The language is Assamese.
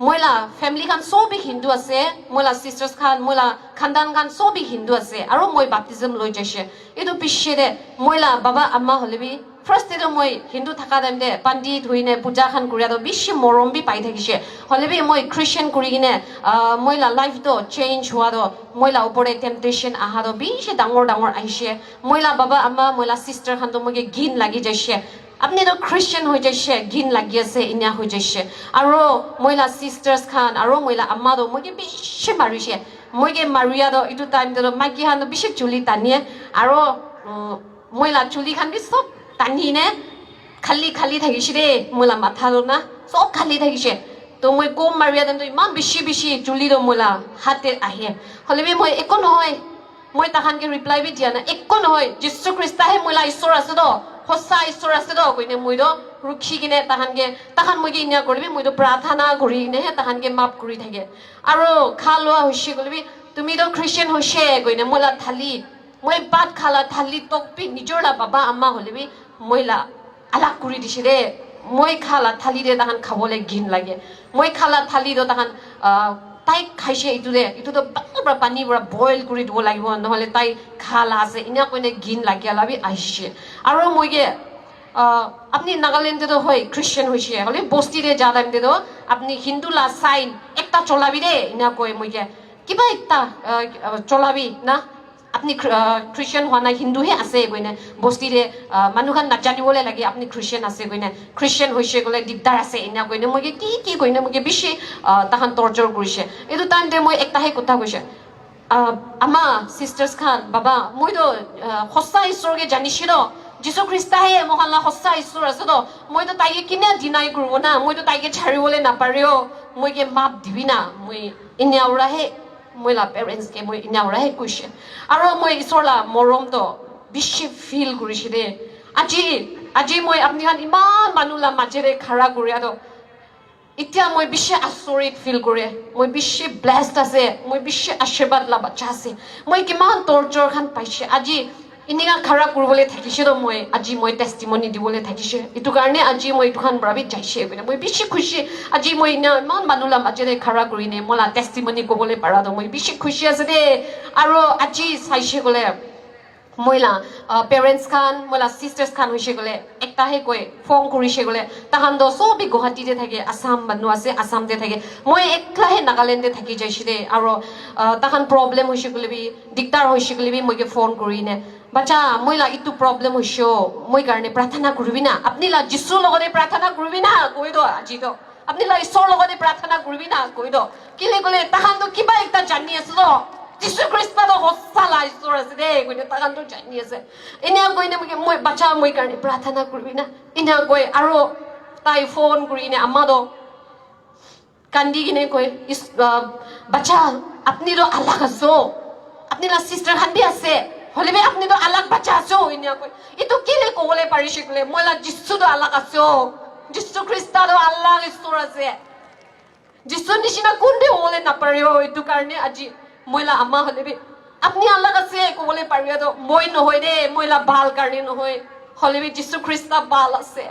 মইলা ফ্যামিলি খান সবই হিন্দু আছে মইলা সিস্টাৰ্স খান মইলা খানদান খান সবই হিন্দু আছে আৰু মই বাপটিজম লৈ যাইছে এটো পিছৰে মইলা বাবা আম্মা হলেবি ফার্স্ট এটো মই হিন্দু থাকা টাইম দে পণ্ডিত হইনে পূজা খান করিয়া তো বেশি মরম বি পাই থাকিছে হলেবি মই খ্রিস্টান করি কিনে মইলা লাইফ তো চেঞ্জ হওয়া তো মইলা উপরে টেম্পটেশন আহা তো বেশি ডাঙর ডাঙর আইছে মইলা বাবা আম্মা মইলা সিস্টার খান তো মগে ঘিন লাগি যাইছে আপনি তো খ্রিস্টান হয়ে যাইছে ঘিন লাগি আছে ইনা হয়ে যাইছে আৰু মইলা সিস্টাৰ্স খান আৰু মইলা আম্মা তো মগে বেশি মারিছে মগে মারিয়া তো ইটো টাইম তো মাইকি খান তো বেশি চুলি টানিয়ে আৰু মইলা চুলি খান বি সব টানিনে খালি খালি থাকিছে দে মইলা মাথা না সব খালি থাকিছে তো মই কম মারিয়া দেন তো ইমান বেশি বেশি চুলি তো মইলা হাতে আহে হলেবি মই একো নহয় মই তাহানকে রিপ্লাই বি দিয়া না একো নহয় যীশু খ্ৰীষ্টাহে মইলা ঈশ্বৰ আছে তো সঁচা ঈশ্বৰ আছে তো কইনে মই তো ৰুখি কিনে তাহান মই ইনা কৰিবি মই তো প্ৰাৰ্থনা কৰি কিনেহে তাহানকে মাফ কৰি থাকে আৰু খা লোৱা হৈছে গলিবি তুমি তো খ্ৰীষ্টান হৈছে কইনে মইলা থালি মই ভাত খালা থালি টকপি নিজৰলা বাবা আম্মা হলেবি মইলা আলাক কৰি দিছে দে মই খালা থালি দে তাহান খাবলে ঘিন লাগে মই খালা থালি দে তাহান তাই খাইছে ইটো তো বাপৰা পানী পৰা বইল কৰি দিব লাগিব নহলে তাই খালা আছে ইনা কইনে ঘিন লাগি আলাবি আহিছে আৰু মইগে আপনি নাগাল্যান্ডে তো হয় খ্রিস্টান হইছে হলে বস্তিতে যা টাইমতে তো আপনি হিন্দু লা সাইন একটা চলাবি দে ইনা কয় মইগে কিবা একটা চলাবি না আপনি খ্রিস্টান হওয়া নাই হিন্দুহে আছে কইনে বস্তিতে মানুখান নাজানিবলে লাগে আপনি খ্রিস্টান আছে কইনে খ্রিস্টান হইছে গলে দিগদার আছে ইনা কইনে মইগে কি কইনে মইগে বেশি তাহান টর্চার কৰিছে এটো টাইমতে মই একটাহে কথা কৈছে আমা সিস্টাৰ্স খান বাবা মই তো সঁচা ঈশ্বৰকে জানিছিলো যীশু খ্ৰীষ্টাহে মহালা সঁচা ঈশ্বৰ আছে তো মই তো তাইকে কিনে ডিনাই কৰিব না মই তো তাইকে ছাড়িবলে নাপাৰিও মইকে মাপ দিবি না মই ইনাউৰাহে মইলা পেৰেন্টস কে মই ইনাউৰাহে কৈছে আৰু মই ঈশ্বৰলা মৰম তো বেছি ফিল কৰিছে দে আজি মই আপনি খান ইমান মানুহলা মাজেৰে খাৰা কৰিয়া তো এতিয়া মই বেছি আচৰিত ফিল কৰে মই বেছি ব্লেসড আছে মই বেছি আশীৰ্বাদ লা বাচ্চা আছে মই কিমান টৰ্চাৰ খান পাইছে আজি ইনিকা খাৰা কৰিবলৈ থাকিছে তো মই আজি মই টেষ্টিমনি দিবলৈ থাকিছে এটো কাৰণে আজি মই দুখান ব্ৰাবিত যাইছে কইনা মই বেছি খুশি আজি মই ইমান মানুহলা মাজেৰে খাৰা কৰিনে মলা টেষ্টিমনি ক'বলৈ পাৰা তো মই বেছি খুশি আছে দে আৰু আজি চাইছে গলে মইলা পেৰেন্টস খান মইলা সিস্টাৰ্স খান হইছে গলে একটাহে কই ফোন কৰিছে গলে তাহান তো সবই গুৱাহাটীতে থাকে আসাম মানুহ আছে আসামতে থাকে মই একলাহে নাগাল্যান্ডে থাকি যাইছে দে আৰু তাহান প্ৰবলেম হইছে গলে বি দিগদাৰ হইছে গলে বি মইকে ফোন কৰিনে বাচ্চা মইলা ইটো প্রবলেম হইছো মই কারণে প্রার্থনা করবি না আপনি লা যিশুর লগতে প্রার্থনা করবি না কই দো আজি তো আপনি লা ঈশ্বর লগতে প্রার্থনা করবি না কই দো কিলে গলে তাহান তো কিবা একটা জানি আছে তো যীশু খ্রিস্ট তো সঁচা লা ঈশ্বর আছে দে কইনে তাহান তো জানি আছে এনে কইনে মই বাচ্চা মই কারণে প্রার্থনা করবি না ইনা কই আৰু তাই ফোন করিনে আম্মা তো কান্দি কিনে কই বাচ্চা আপনি তো আল্লাহ আছো আপনি লা সিস্টার খান্দি আছে হলেবে আপনি তো আলাগ বাচ্চা আছো ইনিয়া কই ইটো কিলে কবলে পারিছে কলে মইলা যিশু তো আলাগ আছো যিশু খ্রিস্ট তো আল্লাহ ঈশ্বর আছে যিশু নিচিনা কোনদে হলে নাপাৰিও ইটো কাৰণে আজি মইলা আম্মা হলেবে আপনি আলাগ আছে কবলে পাৰিয়া তো মই নহয় দে মইলা ভাল কাৰণে নহয় হলেবে যিশু খ্ৰিস্ট ভাল আছে